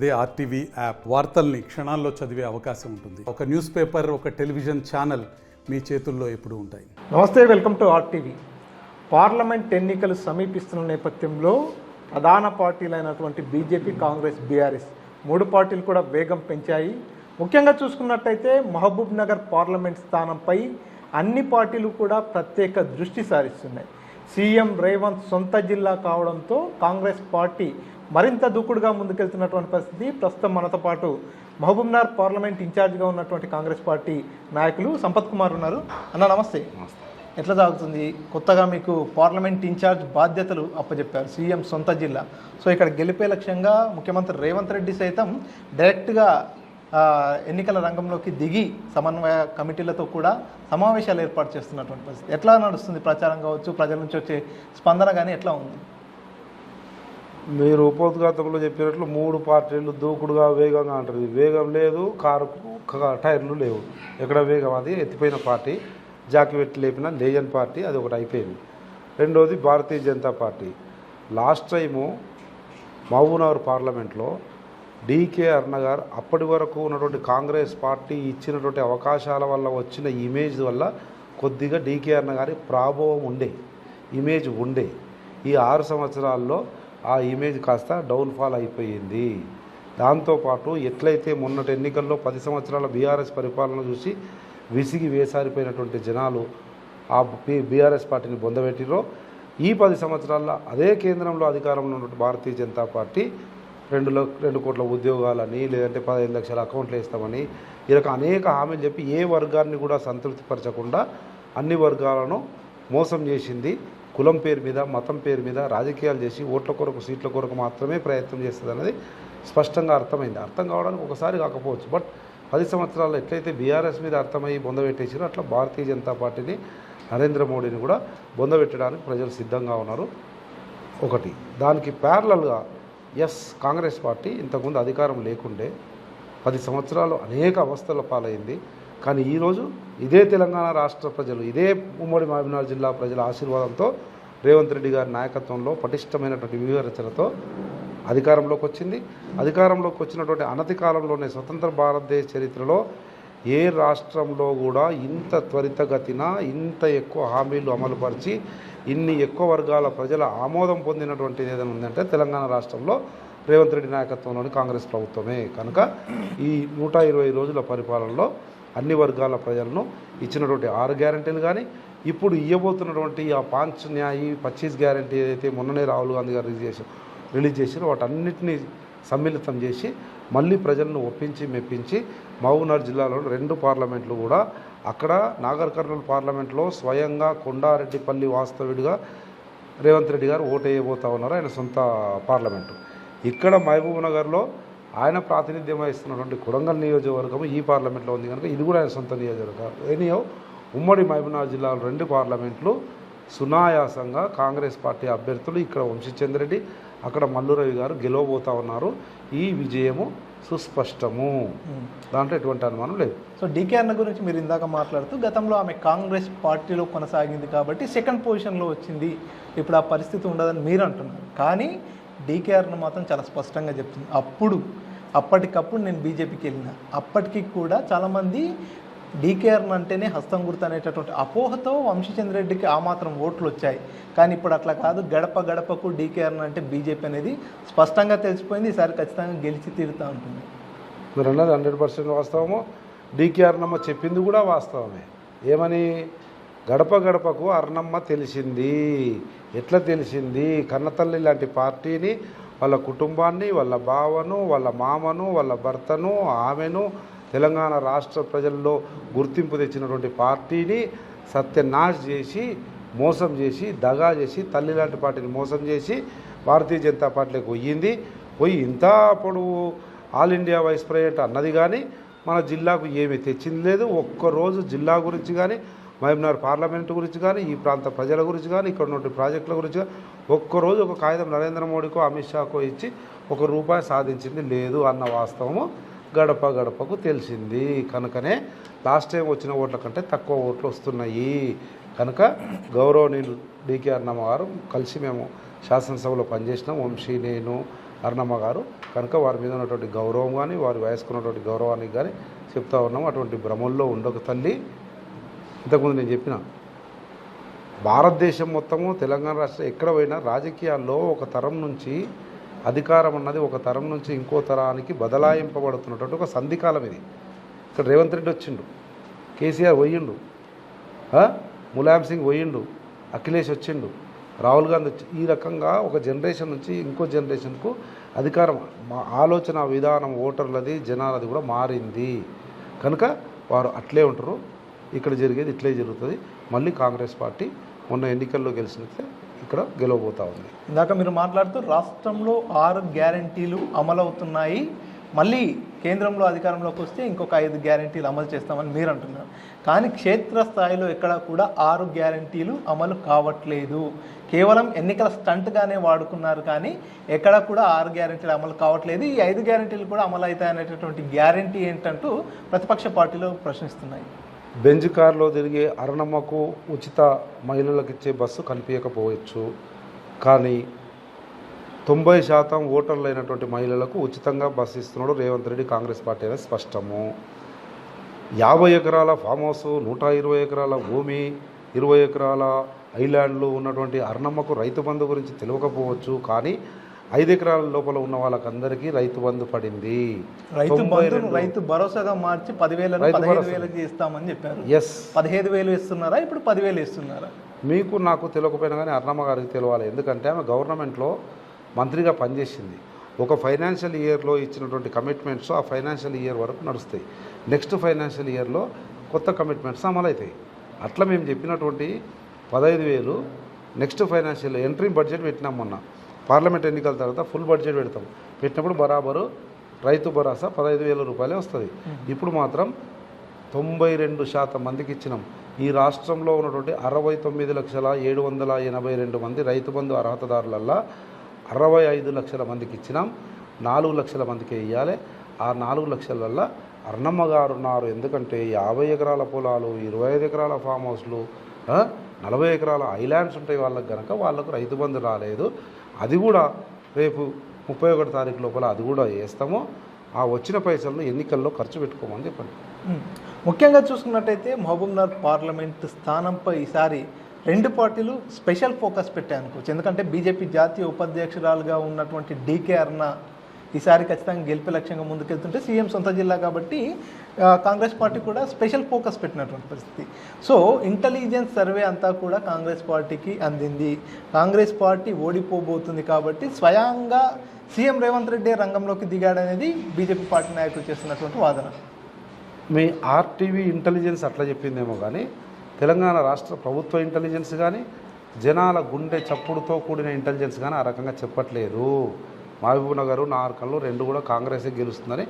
అదే RTV app వార్తల్ని క్షణాల్లో చదివే అవకాశం ఉంటుంది. ఒక న్యూస్ పేపర్, ఒక టెలివిజన్ ఛానల్ మీ చేతుల్లో ఎప్పుడూ ఉంటాయి. నమస్తే, వెల్కమ్ టు ఆర్టీవీ. పార్లమెంట్ ఎన్నికలు సమీపిస్తున్న నేపథ్యంలో ప్రధాన పార్టీలైనటువంటి బీజేపీ, కాంగ్రెస్, బీఆర్ఎస్ మూడు పార్టీలు కూడా వేగం పెంచాయి. ముఖ్యంగా చూసుకున్నట్టయితే మహబూబ్ నగర్ పార్లమెంట్ స్థానంపై అన్ని పార్టీలు కూడా ప్రత్యేక దృష్టి సారిస్తున్నాయి. సీఎం రేవంత్ సొంత జిల్లా కావడంతో కాంగ్రెస్ పార్టీ మరింత దూకుడుగా ముందుకెళ్తున్నటువంటి పరిస్థితి. ప్రస్తుతం మనతో పాటు మహబూబ్ నగర్ పార్లమెంట్ ఇన్ఛార్జిగా ఉన్నటువంటి కాంగ్రెస్ పార్టీ నాయకులు సంపత్ కుమార్ ఉన్నారు. అన్న నమస్తే. ఎట్లా సాగుతుంది? కొత్తగా మీకు పార్లమెంట్ ఇన్ఛార్జ్ బాధ్యతలు అప్పచెప్పారు, సీఎం సొంత జిల్లా. సో ఇక్కడ గెలిపే లక్ష్యంగా ముఖ్యమంత్రి రేవంత్ రెడ్డి సైతం డైరెక్ట్గా ఎన్నికల రంగంలోకి దిగి సమన్వయ కమిటీలతో కూడా సమావేశాలు ఏర్పాటు చేస్తున్నటువంటి పరిస్థితి. ఎట్లా నడుస్తుంది ప్రచారం కావచ్చు, ప్రజల నుంచి వచ్చే స్పందన కానీ ఎట్లా ఉంది? మీరు ఉపోద్ఘాతంలో చెప్పినట్లు మూడు పార్టీలు దూకుడుగా వేగంగా అంటారు. వేగం లేదు, టైర్లు లేవు. ఎక్కడ వేగం? అది ఎత్తిపోయిన పార్టీ, జాకి పెట్టి లేపిన లేజన్ పార్టీ, అది ఒకటి అయిపోయింది. రెండోది Bharatiya Janata Party. Last time Mahabubnagar పార్లమెంట్లో డీకే అరుణ గారు అప్పటి వరకు ఉన్నటువంటి కాంగ్రెస్ పార్టీ ఇచ్చినటువంటి అవకాశాల వల్ల వచ్చిన ఇమేజ్ వల్ల కొద్దిగా డీకే అరుణ గారి ప్రాభవం ఉండే, ఇమేజ్ ఉండే. ఈ 6 సంవత్సరాల్లో ఆ ఇమేజ్ కాస్త డౌన్ఫాల్ అయిపోయింది. దాంతోపాటు ఎట్లయితే మొన్నటి ఎన్నికల్లో 10 సంవత్సరాల బీఆర్ఎస్ పరిపాలన చూసి విసిగి వేసారిపోయినటువంటి జనాలు ఆ బీఆర్ఎస్ పార్టీని బొందబెట్టిరో, ఈ 10 సంవత్సరాల్లో అదే కేంద్రంలో అధికారంలో ఉన్నటువంటి భారతీయ జనతా పార్టీ 2 కోట్ల ఉద్యోగాలని, లేదంటే 15 లక్షల అకౌంట్లు వేస్తామని, ఈ రకం అనేక హామీలు చెప్పి ఏ వర్గాన్ని కూడా సంతృప్తిపరచకుండా అన్ని వర్గాలను మోసం చేసింది. కులం పేరు మీద, మతం పేరు మీద రాజకీయాలు చేసి ఓట్ల కొరకు, సీట్ల కొరకు మాత్రమే ప్రయత్నం చేస్తుంది అనేది స్పష్టంగా అర్థమైంది. అర్థం కావడానికి ఒకసారి కాకపోవచ్చు, బట్ 10 సంవత్సరాల్లో ఎట్లయితే బీఆర్ఎస్ మీద అర్థమయ్యి బొందబెట్టేసారో అట్లా భారతీయ జనతా పార్టీని, నరేంద్ర మోడీని కూడా బొందబెట్టడానికి ప్రజలు సిద్ధంగా ఉన్నారు. ఒకటి. దానికి ప్యారలల్గా కాంగ్రెస్ పార్టీ ఇంతకుముందు అధికారం లేకుండే 10 సంవత్సరాలు అనేక అవస్థల పాలైంది. కానీ ఈరోజు ఇదే తెలంగాణ రాష్ట్ర ప్రజలు, ఇదే ఉమ్మడి మహబూబ్నగర్ జిల్లా ప్రజల ఆశీర్వాదంతో రేవంత్ రెడ్డి గారి నాయకత్వంలో పటిష్టమైనటువంటి వ్యూహరచనతో అధికారంలోకి వచ్చింది. అధికారంలోకి వచ్చినటువంటి అనతి కాలంలోనే స్వతంత్ర భారతదేశ చరిత్రలో ఏ రాష్ట్రంలో కూడా ఇంత త్వరితగతిన ఇంత ఎక్కువ హామీలు అమలుపరిచి ఇన్ని ఎక్కువ వర్గాల ప్రజల ఆమోదం పొందినటువంటిది ఏదైనా ఉందంటే తెలంగాణ రాష్ట్రంలో రేవంత్ రెడ్డి నాయకత్వంలోని కాంగ్రెస్ ప్రభుత్వమే. కనుక ఈ 120 రోజుల పరిపాలనలో అన్ని వర్గాల ప్రజలను ఇచ్చినటువంటి 6 గ్యారంటీలు కానీ, ఇప్పుడు ఇవ్వబోతున్నటువంటి ఆ 5 న్యాయి 25 గ్యారంటీ ఏదైతే మొన్ననే రాహుల్ గాంధీ గారు రిలీజ్ చేసారో వాటన్నిటినీ సమ్మిళితం చేసి మళ్ళీ ప్రజలను ఒప్పించి మెప్పించి మహబూబ్నగర్ జిల్లాలో 2 పార్లమెంట్లు కూడా, అక్కడ నాగర్ కర్నూలు పార్లమెంట్లో స్వయంగా కొండారెడ్డిపల్లి వాస్తవుడిగా రేవంత్ రెడ్డి గారు ఓటు వేయబోతా ఉన్నారు, ఆయన సొంత పార్లమెంటు. ఇక్కడ మహబూబ్ నగర్లో ఆయన ప్రాతినిధ్యం వహిస్తున్నటువంటి కొడంగల్ నియోజకవర్గం ఈ పార్లమెంట్లో ఉంది కనుక ఇది కూడా ఆయన సొంత నియోజకవర్గం. ఎనీయో ఉమ్మడి మహబూబ్నగర్ జిల్లాలో 2 పార్లమెంట్లు సునాయాసంగా కాంగ్రెస్ పార్టీ అభ్యర్థులు, ఇక్కడ వంశీచంద్ర రెడ్డి, అక్కడ మల్లురవి గారు గెలవబోతా ఉన్నారు. ఈ విజయము సుస్పష్టము, దాంట్లో ఎటువంటి అనుమానం లేదు. సో డీకే అన్న గురించి మీరు ఇందాక మాట్లాడుతూ గతంలో ఆమె కాంగ్రెస్ పార్టీలో కొనసాగింది కాబట్టి 2nd పొజిషన్లో వచ్చింది, ఇప్పుడు ఆ పరిస్థితి ఉండదని మీరు అంటున్నారు. కానీ డీకే అన్న మాత్రం చాలా స్పష్టంగా చెప్తుంది, అప్పటికప్పుడు నేను బీజేపీకి వెళ్ళిన, అప్పటికి కూడా చాలామంది డీకేఆర్ అంటేనే హస్తం గుర్తు అనేటటువంటి అపోహతో వంశీచంద్రరెడ్డికి ఆ మాత్రం ఓట్లు వచ్చాయి. కానీ ఇప్పుడు అట్లా కాదు, గడప గడపకు డీకేఆర్ అంటే బీజేపీ అనేది స్పష్టంగా తెలిసిపోయింది. ఈసారి ఖచ్చితంగా గెలిచి తీరుతూ ఉంటుంది. మీరు అన్నది 100% వాస్తవము. డీకేఆర్ నమ్మ చెప్పింది కూడా వాస్తవమే. ఏమని? గడప గడపకు అర్ణమ్మ తెలిసింది. ఎట్లా తెలిసింది? కన్నతల్లి లాంటి పార్టీని, వాళ్ళ కుటుంబాన్ని, వాళ్ళ బావను, వాళ్ళ మామను, వాళ్ళ భర్తను, ఆమెను, తెలంగాణ రాష్ట్ర ప్రజల్లో గుర్తింపు తెచ్చినటువంటి పార్టీని సత్యనాశ్ చేసి, మోసం చేసి, దగా చేసి, తల్లి లాంటి పార్టీని మోసం చేసి భారతీయ జనతా పార్టీలోకి పోయి ఇంత పొడవు ఆల్ ఇండియా వైస్ ప్రెసిడెంట్ అన్నది కానీ మన జిల్లాకు ఏమీ తెచ్చింది లేదు. ఒక్కరోజు జిల్లా గురించి కానీ, మహబూబ్నగర్ పార్లమెంటు గురించి కానీ, ఈ ప్రాంత ప్రజల గురించి కానీ, ఇక్కడ ఉన్న ప్రాజెక్టుల గురించి కానీ ఒక్కరోజు ఒక కాగితం నరేంద్ర మోడీకో అమిత్ షాకో ఇచ్చి ₹1 సాధించింది లేదు అన్న వాస్తవము గడప గడపకు తెలిసింది. కనుకనే లాస్ట్ టైం వచ్చిన ఓట్ల కంటే తక్కువ ఓట్లు వస్తున్నాయి. కనుక గౌరవనీయులు డీకే అన్నమ్మ గారు కలిసి మేము శాసనసభలో పనిచేసినాం. వంశీ, నేను, అరుణమ్మ గారు. కనుక వారి మీద ఉన్నటువంటి గౌరవం కానీ వారి వయసుకున్నటువంటి గౌరవానికి కానీ చెప్తా ఉన్నాం. అటువంటి భ్రమల్లో ఉండక తల్లి. ఇంతకుముందు నేను చెప్పిన భారతదేశం మొత్తము తెలంగాణ రాష్ట్రం ఎక్కడ పోయినా రాజకీయాల్లో ఒక తరం నుంచి అధికారం అన్నది ఒక తరం నుంచి ఇంకో తరానికి బదలాయింపబడుతున్నటువంటి ఒక సంధికాలం ఇది. ఇక్కడ రేవంత్ రెడ్డి వచ్చిండు, కేసీఆర్ పోయిండు, ములాయం సింగ్ పోయిండు, అఖిలేష్ వచ్చిండు, రాహుల్ గాంధీ వచ్చి ఈ రకంగా ఒక జనరేషన్ నుంచి ఇంకో జనరేషన్కు అధికారం ఆలోచన విధానం ఓటర్లది జనాలది కూడా మారింది. కనుక వారు అట్లే ఉంటారు. ఇక్కడ జరిగేది ఇట్లే జరుగుతుంది. మళ్ళీ కాంగ్రెస్ పార్టీ మొన్న ఎన్నికల్లో గెలిచినట్లే ఇక్కడ గెలవబోతా ఉంది. ఇందాక మీరు మాట్లాడుతూ రాష్ట్రంలో 6 గ్యారంటీలు అమలవుతున్నాయి, మళ్ళీ కేంద్రంలో అధికారంలోకి వస్తే ఇంకొక 5 గ్యారంటీలు అమలు చేస్తామని మీరు అంటున్నారు. కానీ క్షేత్రస్థాయిలో ఎక్కడ కూడా 6 గ్యారంటీలు అమలు కావట్లేదు. కేవలం ఎన్నికల స్టంట్గానే వాడుకున్నారు, కానీ ఎక్కడ కూడా 6 గ్యారంటీలు అమలు కావట్లేదు. ఈ 5 గ్యారంటీలు కూడా అమలు అవుతాయనేటటువంటి గ్యారంటీ ఏంటంటూ ప్రతిపక్ష పార్టీలు ప్రశ్నిస్తున్నాయి. బెంజ్ కారులో తిరిగే అరుణమ్మకు ఉచిత మహిళలకు ఇచ్చే బస్సు కనిపించకపోవచ్చు, కానీ 90% ఓటర్లు అయినటువంటి మహిళలకు ఉచితంగా బస్సు ఇస్తున్నాడు రేవంత్ రెడ్డి కాంగ్రెస్ పార్టీ అనేది స్పష్టము. 50 ఎకరాల ఫామ్ హౌస్, 120 ఎకరాల భూమి, 20 ఎకరాల ఐలాండ్లు ఉన్నటువంటి అరుణమ్మకు రైతు బంధు గురించి తెలియకపోవచ్చు, కానీ 5 ఎకరాల లోపల ఉన్న వాళ్ళకందరికీ రైతు బంధు పడింది. రైతు భరోసాగా మార్చి 10,000 ఇస్తామని చెప్పారు. 15,000 ఇస్తున్నారా, ఇప్పుడు 10,000 ఇస్తున్నారా? మీకు నాకు తెలియకపోయినా కానీ అరుణమ్మ గారికి తెలియాలి. ఎందుకంటే ఆమె గవర్నమెంట్లో మంత్రిగా పనిచేసింది. ఒక ఫైనాన్షియల్ ఇయర్లో ఇచ్చినటువంటి కమిట్మెంట్స్ ఆ ఫైనాన్షియల్ ఇయర్ వరకు నడుస్తాయి. నెక్స్ట్ ఫైనాన్షియల్ ఇయర్లో కొత్త కమిట్మెంట్స్ అమలవుతాయి. అట్లా మేము చెప్పినటువంటి 15,000 నెక్స్ట్ ఫైనాన్షియల్ ఎంట్రీ బడ్జెట్ పెట్టినాం. మొన్న పార్లమెంట్ ఎన్నికల తర్వాత ఫుల్ బడ్జెట్ పెడతాం. పెట్టినప్పుడు బరాబరు రైతు భరోసా 15,000 రూపాయలే వస్తుంది. ఇప్పుడు మాత్రం 92% మందికి ఇచ్చినాం. ఈ రాష్ట్రంలో ఉన్నటువంటి 69,782 మంది రైతు బంధు అర్హతదారులల్లా 65 లక్షల మందికి ఇచ్చినాం. 4 లక్షల మందికి ఇవ్వాలి. ఆ 4 లక్షల వల్ల అరుణమ్మ గారు ఉన్నారు. ఎందుకంటే 50 ఎకరాల పొలాలు, 25 ఎకరాల ఫామ్ హౌస్లు, 40 ఎకరాల ఐలాండ్స్ ఉంటాయి వాళ్ళకి. కనుక వాళ్ళకు రైతు బంధు రాలేదు. అది కూడా రేపు 31 తారీఖు లోపల అది కూడా వేస్తాము. ఆ వచ్చిన పైసలను ఎన్నికల్లో ఖర్చు పెట్టుకోమని చెప్పండి. ముఖ్యంగా చూసుకున్నట్టయితే మహబూబ్నగర్ పార్లమెంట్ స్థానంపై ఈసారి 2 పార్టీలు స్పెషల్ ఫోకస్ పెట్టాయి అనుకోవచ్చు. ఎందుకంటే బీజేపీ జాతీయ ఉపాధ్యక్షురాలుగా ఉన్నటువంటి డీకే అరుణ ఈసారి ఖచ్చితంగా గెలిపే లక్ష్యంగా ముందుకెళ్తుంటే, సీఎం సొంత జిల్లా కాబట్టి కాంగ్రెస్ పార్టీ కూడా స్పెషల్ ఫోకస్ పెట్టినటువంటి పరిస్థితి. సో ఇంటెలిజెన్స్ సర్వే అంతా కూడా కాంగ్రెస్ పార్టీకి అందింది. కాంగ్రెస్ పార్టీ ఓడిపోబోతుంది కాబట్టి స్వయంగా సీఎం రేవంత్ రెడ్డి రంగంలోకి దిగాడనేది బీజేపీ పార్టీ నాయకులు చేస్తున్నటువంటి వాదన. మీ ఆర్టీవీ ఇంటెలిజెన్స్ అట్లా చెప్పిందేమో కానీ తెలంగాణ రాష్ట్ర ప్రభుత్వ ఇంటెలిజెన్స్ కానీ జనాల గుండె చప్పుడుతో కూడిన ఇంటెలిజెన్స్ కానీ ఆ రకంగా చెప్పట్లేదు. మహబూబ్నగర్, నార్కల్ 2 కూడా కాంగ్రెసే గెలుస్తుందని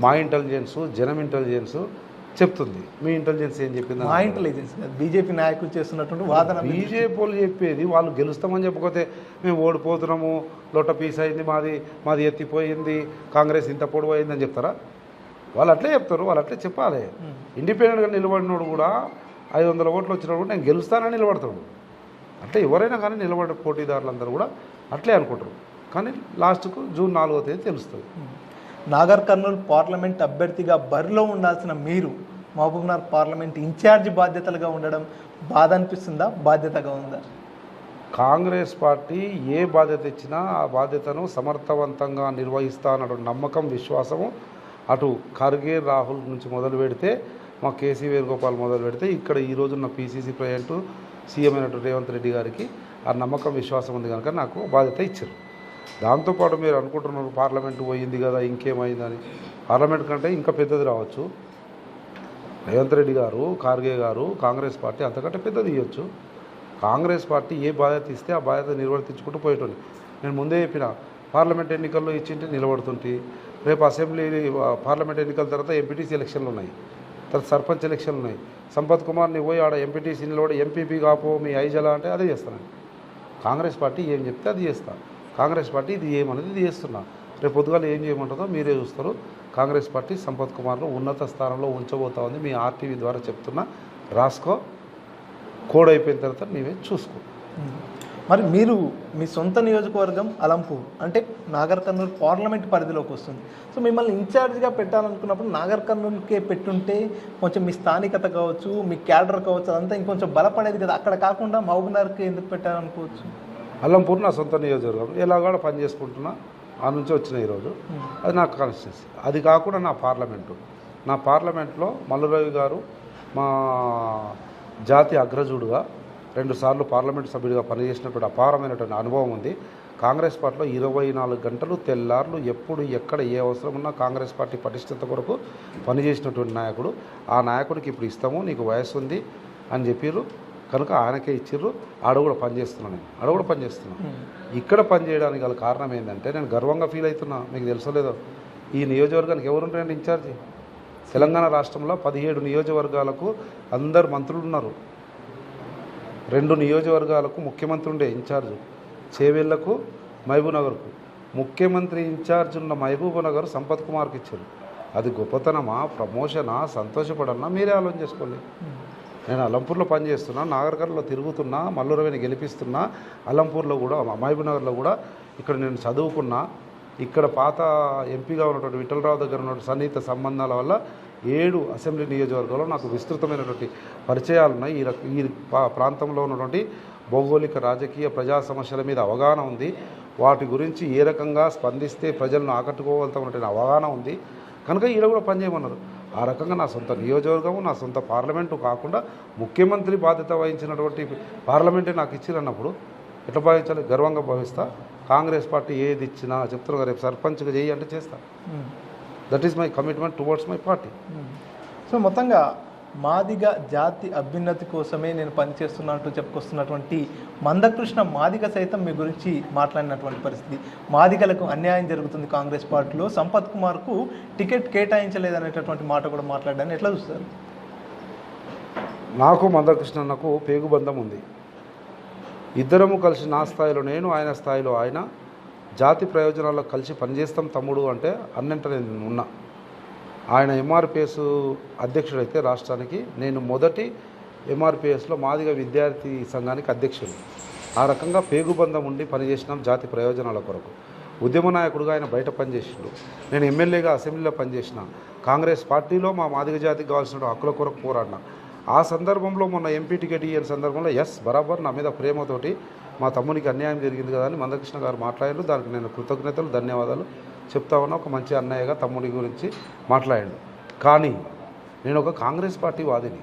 మా ఇంటెలిజెన్స్, జనం ఇంటెలిజెన్స్ చెప్తుంది. మీ ఇంటెలిజెన్స్ ఏం చెప్పింది? మా ఇంటెలిజెన్స్ బీజేపీ నాయకులు చేస్తున్నటువంటి వాదన. బీజేపీ వాళ్ళు చెప్పేది వాళ్ళు గెలుస్తామని చెప్పకపోతే మేము ఓడిపోతున్నాము, లొట్ట పీస్ అయింది, మాది ఎత్తిపోయింది, కాంగ్రెస్ ఇంత పొడవు అయిందని చెప్తారా? వాళ్ళు అట్లే చెప్తారు. వాళ్ళు అట్లే చెప్పాలి. ఇండిపెండెంట్గా నిలబడినోడు కూడా 500 ఓట్లు వచ్చినప్పుడు నేను గెలుస్తానని నిలబడతాడు. అట్లా ఎవరైనా కానీ నిలబడే పోటీదారులందరూ కూడా అట్లే అనుకుంటారు. కానీ లాస్ట్కు జూన్ 4వ తేదీ తెలుస్తుంది. నాగర్ కర్నూలు పార్లమెంట్ అభ్యర్థిగా బరిలో ఉండాల్సిన మీరు మహబూబ్నగర్ పార్లమెంట్ ఇన్ఛార్జి బాధ్యతలుగా ఉండడం బాధ అనిపిస్తుందా, బాధ్యతగా ఉందా? కాంగ్రెస్ పార్టీ ఏ బాధ్యత ఇచ్చినా ఆ బాధ్యతను సమర్థవంతంగా నిర్వహిస్తా అన్న నమ్మకం, విశ్వాసము అటు ఖర్గే, రాహుల్ నుంచి మొదలు పెడితే మా కేసీ వేణుగోపాల్ మొదలు పెడితే ఇక్కడ ఈరోజున్న పీసీసీ ప్రెసిడెంట్ సీఎం అయినటువంటి రేవంత్ రెడ్డి గారికి ఆ నమ్మకం, విశ్వాసం ఉంది కనుక నాకు బాధ్యత ఇచ్చారు. దాంతోపాటు మీరు అనుకుంటున్నారు పార్లమెంటు పోయింది కదా ఇంకేమైందని. పార్లమెంట్ కంటే ఇంకా పెద్దది రావచ్చు. రేవంత్ రెడ్డి గారు, ఖార్గే గారు, కాంగ్రెస్ పార్టీ అంతకంటే పెద్దది ఇవ్వచ్చు. కాంగ్రెస్ పార్టీ ఏ బాధ్యత ఇస్తే ఆ బాధ్యత నిర్వర్తించుకుంటూ పోయేటోని. నేను ముందే చెప్పిన పార్లమెంట్ ఎన్నికల్లో ఇచ్చింటే నిలబడుతుంటే, రేపు అసెంబ్లీ పార్లమెంట్ ఎన్నికల తర్వాత ఎంపీటీసీ ఎలక్షన్లు ఉన్నాయి, తర్వాత సర్పంచ్ ఎలక్షన్లు ఉన్నాయి. సంపత్ కుమార్ని పోయి ఆడ ఎంపీటీసీ నిలబడి ఎంపీపీ కాపో మీ ఐజలా అంటే అదే చేస్తాను. కాంగ్రెస్ పార్టీ ఏం చెప్తే అది చేస్తాను. కాంగ్రెస్ పార్టీ ఇది ఏమనేది ఇది చేస్తున్నా. రేపు పొద్దుగాల ఏం చేయమంటుందో మీరే చూస్తారు. కాంగ్రెస్ పార్టీ సంపత్ కుమార్ను ఉన్నత స్థానంలో ఉంచబోతా ఉంది. మీ ఆర్టీవీ ద్వారా చెప్తున్నా, రాసుకో. కోడ్ అయిపోయిన తర్వాత నీవే చూసుకో. మరి మీరు మీ సొంత నియోజకవర్గం అలంపూర్ అంటే నాగర్ కర్నూలు పార్లమెంట్ పరిధిలోకి వస్తుంది. సో మిమ్మల్ని ఇన్ఛార్జ్గా పెట్టాలనుకున్నప్పుడు నాగర్ కర్నూలుకే పెట్టుంటే కొంచెం మీ స్థానికత కావచ్చు, మీ క్యాడర్ కావచ్చు, అదంతా ఇంకొంచెం బలపడేది కదా. అక్కడ కాకుండా మహబూబ్నగర్కి ఎందుకు పెట్టాలనుకోవచ్చు? అల్లంపూర్ నా సొంత నియోజకవర్గం, ఎలా కూడా పని చేసుకుంటున్నా, ఆ నుంచి వచ్చిన ఈరోజు. అది నా కాన్స్టిట్యూన్సీ. అది కాకుండా నా పార్లమెంట్లో మల్లురవి గారు మా జాతి అగ్రజుడుగా 2 సార్లు పార్లమెంట్ సభ్యుడిగా పనిచేసినటువంటి అపారమైనటువంటి అనుభవం ఉంది. కాంగ్రెస్ పార్టీలో 24 గంటలు తెల్లార్లు ఎప్పుడు ఎక్కడ ఏ అవసరం ఉన్నా కాంగ్రెస్ పార్టీ పటిష్టత కొరకు పనిచేసినటువంటి నాయకుడు. ఆ నాయకుడికి ఇప్పుడు ఇస్తాము, నీకు వయసు ఉంది అని చెప్పారు కనుక ఆయనకే ఇచ్చిర్రు. ఆడ కూడా పనిచేస్తున్నాను. ఇక్కడ పనిచేయడానికి గల కారణం ఏంటంటే నేను గర్వంగా ఫీల్ అవుతున్నా. మీకు తెలుసలేదో, ఈ నియోజకవర్గానికి ఎవరుంటారండి ఇన్ఛార్జి? తెలంగాణ రాష్ట్రంలో 17 నియోజకవర్గాలకు అందరు మంత్రులు ఉన్నారు. 2 నియోజకవర్గాలకు ముఖ్యమంత్రి ఉండే ఇన్ఛార్జు, చేవెళ్లకు మహబూబ్నగర్కు. ముఖ్యమంత్రి ఇన్ఛార్జ్ ఉన్న మహబూబ్నగర్ సంపత్ కుమార్కి ఇచ్చారు. అది గొప్పతనమా, ప్రమోషనా, సంతోషపడన్నా మీరే ఆలోచన చేసుకోండి. నేను అలంపూర్లో పనిచేస్తున్నా, నాగర్కర్లో తిరుగుతున్నా, మల్లురవిని గెలిపిస్తున్నా, అలంపూర్లో కూడా మహబూబ్నగర్లో కూడా ఇక్కడ నేను చదువుకున్నా. ఇక్కడ పాత ఎంపీగా ఉన్నటువంటి విఠలరావు దగ్గర ఉన్న సన్నిహిత సంబంధాల వల్ల 7 అసెంబ్లీ నియోజకవర్గాల్లో నాకు విస్తృతమైనటువంటి పరిచయాలు ఉన్నాయి. ఈ ప్రాంతంలో ఉన్నటువంటి భౌగోళిక, రాజకీయ, ప్రజా సమస్యల మీద అవగాహన ఉంది. వాటి గురించి ఏ రకంగా స్పందిస్తే ప్రజలను ఆకట్టుకోగలుగుతామన్నటువంటి అవగాహన ఉంది. కనుక ఈడ కూడా పనిచేయమన్నారు. ఆ రకంగా నా సొంత నియోజకవర్గము, నా సొంత పార్లమెంటు కాకుండా ముఖ్యమంత్రి బాధ్యత వహించినటువంటి పార్లమెంటే నాకు ఇచ్చిరన్నప్పుడు ఎట్లా భావించాలి? గర్వంగా భావిస్తా. కాంగ్రెస్ పార్టీ ఏది ఇచ్చినా చెప్తున్నా, రేపు సర్పంచ్గా చేయి అంటే చేస్తా. That is my commitment towards my party. So మొత్తంగా మాదిగ జాతి అభ్యున్నతి కోసమే నేను పనిచేస్తున్నట్టు చెప్పుకొస్తున్నటువంటి మందకృష్ణ మాదిగ సైతం మీ గురించి మాట్లాడినటువంటి పరిస్థితి. మాదిగలకు అన్యాయం జరుగుతుంది కాంగ్రెస్ పార్టీలో, సంపత్ కుమార్కు టికెట్ కేటాయించలేదనేటటువంటి మాట కూడా మాట్లాడాలని ఎట్లా చూస్తారు? నాకు మందకృష్ణన్నకు పేగుబంధం ఉంది. ఇద్దరము కలిసి నా స్థాయిలో నేను, ఆయన స్థాయిలో ఆయన, జాతి ప్రయోజనాల్లో కలిసి పనిచేస్తాం తమ్ముడు అంటే అన్నంటే నేను ఉన్నా. ఆయన ఎంఆర్పిఎస్ అధ్యక్షుడైతే రాష్ట్రానికి, నేను మొదటి ఎంఆర్పిఎస్లో మాదిగ విద్యార్థి సంఘానికి అధ్యక్షుడు. ఆ రకంగా పేగుబంధం ఉండి పనిచేసినాం జాతి ప్రయోజనాల కొరకు. ఉద్యమ నాయకుడుగా ఆయన బయట పనిచేసిండు, నేను ఎమ్మెల్యేగా అసెంబ్లీలో పనిచేసిన. కాంగ్రెస్ పార్టీలో మా మాదిగ జాతికి కావాల్సిన హక్కుల కొరకు పోరాడినా. ఆ సందర్భంలో మొన్న ఎంపీ టికెట్ ఇయ్యని సందర్భంలో బరాబర్ నా మీద ప్రేమతోటి మా తమ్మునికి అన్యాయం జరిగింది కదా అని మందకృష్ణ గారు మాట్లాడారు. దానికి నేను కృతజ్ఞతలు, ధన్యవాదాలు చెప్తా ఉన్నా. ఒక మంచి అన్నయ్యగా తమ్ముడి గురించి మాట్లాడాడు. కానీ నేను ఒక కాంగ్రెస్ పార్టీ వాదిని,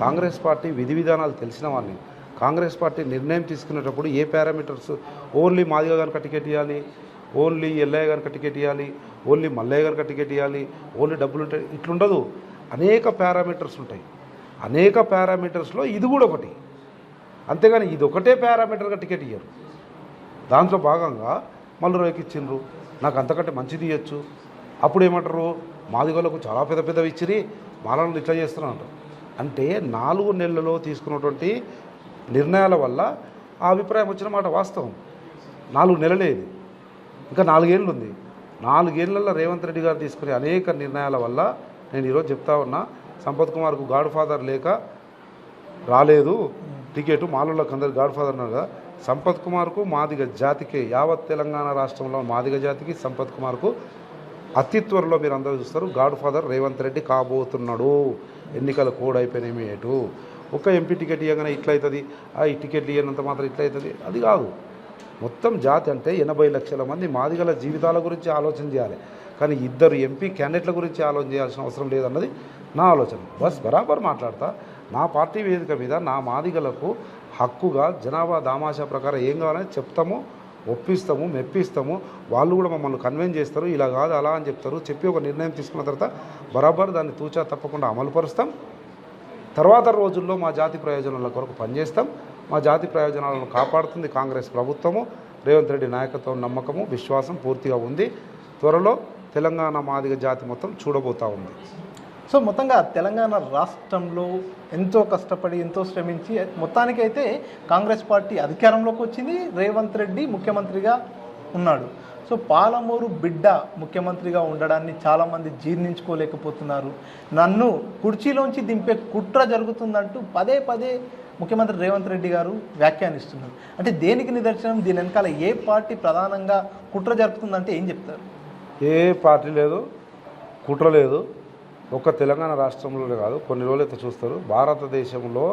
కాంగ్రెస్ పార్టీ విధి విధానాలు తెలిసిన వాడిని. కాంగ్రెస్ పార్టీ నిర్ణయం తీసుకునేటప్పుడు ఏ పారామీటర్స్, ఓన్లీ మాదిగ గారికి టికెట్ ఇవ్వాలి, ఓన్లీ ఎల్లయ్య గారికి టికెట్ ఇవ్వాలి, ఓన్లీ మల్లయ్య గారికి టికెట్ ఇవ్వాలి, ఓన్లీ డబ్బులు ఉంటాయి, ఇట్లుండదు. అనేక పారామీటర్స్ ఉంటాయి. అనేక పారామీటర్స్లో ఇది కూడా ఒకటి. అంతేగాని ఇది ఒకటే పారామీటర్గా టికెట్ ఇయ్యరు. దాంట్లో భాగంగా మల్లురవికి ఇచ్చిండ్రు, నాకు అంతకంటే మంచిది ఇవ్వచ్చు. అప్పుడు ఏమంటారు, మాదిగోళ్ళకు చాలా పెద్దవి ఇచ్చిరి, మాలను ఇట్లా చేస్తున్నా అంటారు. అంటే 4 నెలలలో తీసుకున్నటువంటి నిర్ణయాల వల్ల ఆ అభిప్రాయం వచ్చిన మాట వాస్తవం. 4 నెలలే ఇది, ఇంకా 4 ఏళ్ళు ఉంది. 4 ఏళ్లలో రేవంత్ రెడ్డి గారు తీసుకునే అనేక నిర్ణయాల వల్ల నేను ఈరోజు చెప్తా ఉన్నా, సంపత్ కుమార్కు గాడ్ ఫాదర్ లేక రాలేదు టికెట్. మాలలకు అందరు గాడ్ ఫాదర్ ఉన్నారు కదా. సంపత్ కుమార్కు, మాదిగ జాతికి, యావత్ తెలంగాణ రాష్ట్రంలో మాదిగ జాతికి సంపత్ కుమార్కు అతి త్వరలో మీరు అందరూ చూస్తారు గాడ్ ఫాదర్ రేవంత్ రెడ్డి కాబోతున్నాడు. ఎన్నికల కోడ్ అయిపోయినాయి. ఒక ఎంపీ టికెట్ ఇవ్వగానే ఇట్లయితుంది, ఈ టికెట్లు ఇవ్వనంత మాత్రం ఇట్లయితుంది, అది కాదు. మొత్తం జాతి అంటే 80 లక్షల మంది మాదిగల జీవితాల గురించి ఆలోచన చేయాలి. కానీ 2 ఎంపీ క్యాండిడేట్ల గురించి ఆలోచన చేయాల్సిన అవసరం లేదన్నది నా ఆలోచన. బరాబర్ మాట్లాడతా. నా పార్టీ వేదిక మీద నా మాదిగలకు హక్కుగా జనాభా దామాషా ప్రకారం ఏం కావాలని చెప్తాము, ఒప్పిస్తాము, మెప్పిస్తాము. వాళ్ళు కూడా మమ్మల్ని కన్విన్స్ చేస్తారు, ఇలా కాదు అలా అని చెప్తారు. చెప్పి ఒక నిర్ణయం తీసుకున్న తర్వాత బరాబర్ దాన్ని తూచా తప్పకుండా అమలుపరుస్తాం. తర్వాత రోజుల్లో మా జాతి ప్రయోజనాల కొరకు పనిచేస్తాం. మా జాతి ప్రయోజనాలను కాపాడుతుంది కాంగ్రెస్ ప్రభుత్వము. రేవంత్ రెడ్డి నాయకత్వం, నమ్మకము, విశ్వాసం పూర్తిగా ఉంది. త్వరలో తెలంగాణ మాదిగ జాతి మొత్తం చూడబోతూ ఉంది. సో మొత్తంగా తెలంగాణ రాష్ట్రంలో ఎంతో కష్టపడి, ఎంతో శ్రమించి మొత్తానికైతే కాంగ్రెస్ పార్టీ అధికారంలోకి వచ్చింది. రేవంత్ రెడ్డి ముఖ్యమంత్రిగా ఉన్నాడు. సో పాలమూరు బిడ్డ ముఖ్యమంత్రిగా ఉండడాన్ని చాలామంది జీర్ణించుకోలేకపోతున్నారు. నన్ను కుర్చీలోంచి దింపే కుట్ర జరుగుతుందంటూ పదే ముఖ్యమంత్రి రేవంత్ రెడ్డి గారు వ్యాఖ్యానిస్తున్నారు. అంటే దేనికి నిదర్శనం? దీని వెనకాల ఏ పార్టీ ప్రధానంగా కుట్ర జరుపుతుందంటే ఏం చెప్తారు? ఏ పార్టీ లేదు, కుట్ర లేదు. ఒక్క తెలంగాణ రాష్ట్రంలోనే కాదు, కొన్ని రోజులైతే చూస్తారు భారతదేశంలో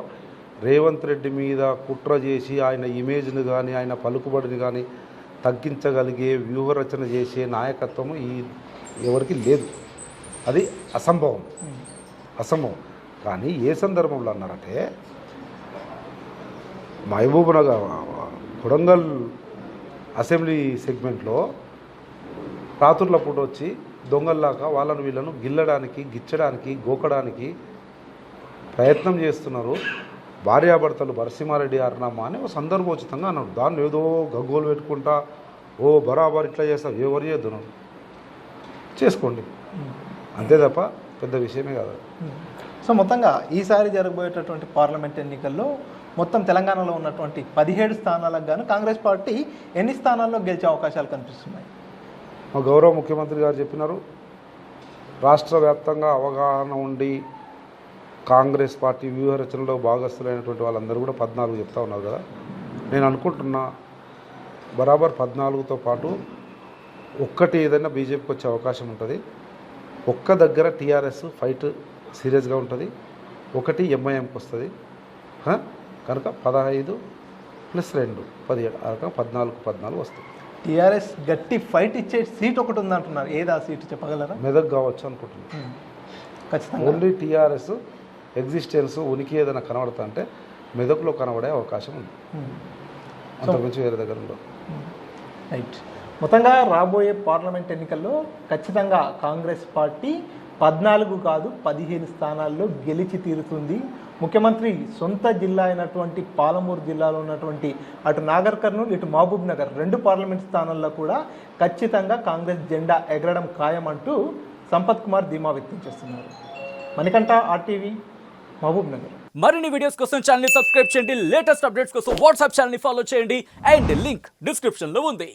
రేవంత్ రెడ్డి మీద కుట్ర చేసి ఆయన ఇమేజ్ని కానీ ఆయన పలుకుబడిని కానీ తగ్గించగలిగే వ్యూహరచన చేసే నాయకత్వం ఎవరికి లేదు. అది అసంభవం. కానీ ఏ సందర్భంలో అన్నారంటే మహబూబ్ నగర్ కొడంగల్ అసెంబ్లీ సెగ్మెంట్లో రాత్రుల పూట వచ్చి దొంగల్లాగా వాళ్ళను వీళ్ళను గిచ్చడానికి గోకడానికి ప్రయత్నం చేస్తున్నారు. భార్యాభర్తలు బరసింహారెడ్డి అరుణమ్మ అని ఒక సందర్భోచితంగా అన్నాడు. దాన్ని ఏదో గగ్గోలు పెట్టుకుంటా బరాబర్ ఇట్లా చేస్తాం, ఎవరు చేద్దును చేసుకోండి అంతే తప్ప పెద్ద విషయమే కాదు. సో మొత్తంగా ఈసారి జరగబోయేటటువంటి పార్లమెంట్ ఎన్నికల్లో మొత్తం తెలంగాణలో ఉన్నటువంటి 17 స్థానాలకు గాను కాంగ్రెస్ పార్టీ ఎన్ని స్థానాల్లో గెలిచే అవకాశాలు కనిపిస్తున్నాయి? మా గౌరవ ముఖ్యమంత్రి గారు చెప్పినారు, రాష్ట్ర వ్యాప్తంగా అవగాహన ఉండి కాంగ్రెస్ పార్టీ వ్యూహరచనలో భాగస్థులైనటువంటి వాళ్ళందరూ కూడా 14 చెప్తా ఉన్నారు కదా. నేను అనుకుంటున్నా బరాబర్ 14తో పాటు ఒక్కటి ఏదైనా బీజేపీకి వచ్చే అవకాశం ఉంటుంది. ఒక్క దగ్గర టీఆర్ఎస్ ఫైట్ సీరియస్గా ఉంటుంది, ఒకటి ఎంఐఎంకి వస్తుంది. కనుక 15 + 2 17 ఆ రకంగా 14 వస్తుంది. టీఆర్ఎస్ గట్టి ఫైట్ ఇచ్చే సీట్ ఒకటి ఉందంటున్నారు. ఏది ఆ సీటు చెప్పగలరా? మెదక్ కావచ్చు అనుకుంటున్నాను. ఖచ్చితంగా ఓన్లీ టీఆర్ఎస్ ఎగ్జిస్టెన్స్ ఉనికి ఏదైనా కనబడతా అంటే మెదక్లో కనబడే అవకాశం ఉంది, అంతకుమించి వేరే దగ్గర ఉండదు. రైట్. మొత్తంగా రాబోయే పార్లమెంట్ ఎన్నికల్లో ఖచ్చితంగా కాంగ్రెస్ పార్టీ 14 కాదు 15 స్థానాల్లో గెలిచి తీరుతుంది. ముఖ్యమంత్రి సొంత జిల్లా అయినటువంటి పాలమూరు జిల్లాలో ఉన్నటువంటి అటు నాగర్ కర్నూలు ఇటు మహబూబ్ నగర్ 2 పార్లమెంట్ స్థానాల్లో కూడా ఖచ్చితంగా కాంగ్రెస్ జెండా ఎగరడం ఖాయం అంటూ సంపత్ కుమార్ ధీమా వ్యక్తం చేస్తున్నారు. మణికంఠ, RTV, మహబూబ్ నగర్. మరిన్ని వీడియోస్ కోసం ఛానల్ ని సబ్స్క్రైబ్ చేయండి. లేటెస్ట్ అప్డేట్స్ కోసం వాట్సాప్ ఛానల్ ని ఫాలో చేయండి. అండ్ లింక్ డిస్క్రిప్షన్ లో ఉంది.